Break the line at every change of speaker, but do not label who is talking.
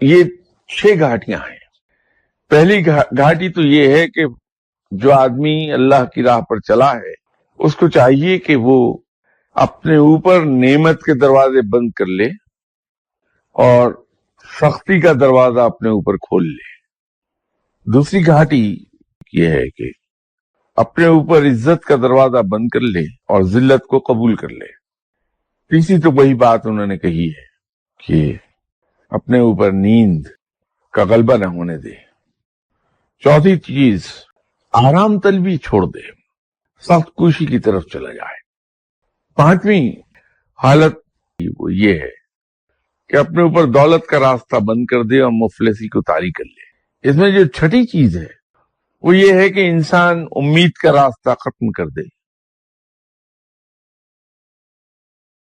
یہ 6 گھاٹیاں ہیں۔ پہلی گھاٹی تو یہ ہے کہ جو آدمی اللہ کی راہ پر چلا ہے اس کو چاہیے کہ وہ اپنے اوپر نعمت کے دروازے بند کر لے اور سختی کا دروازہ اپنے اوپر کھول لے۔ دوسری گھاٹی یہ ہے کہ اپنے اوپر عزت کا دروازہ بند کر لے اور ذلت کو قبول کر لے۔ تیسری تو وہی بات انہوں نے کہی ہے کہ اپنے اوپر نیند کا غلبہ نہ ہونے دے۔ چوتھی چیز آرام طلبی چھوڑ دے، سخت کوشی کی طرف چلا جائے۔ پانچویں حالت وہ یہ ہے کہ اپنے اوپر دولت کا راستہ بند کر دے اور مفلسی کو طاری کر لے۔ اس میں جو چھٹی چیز ہے وہ یہ ہے کہ انسان امید کا راستہ ختم کر دے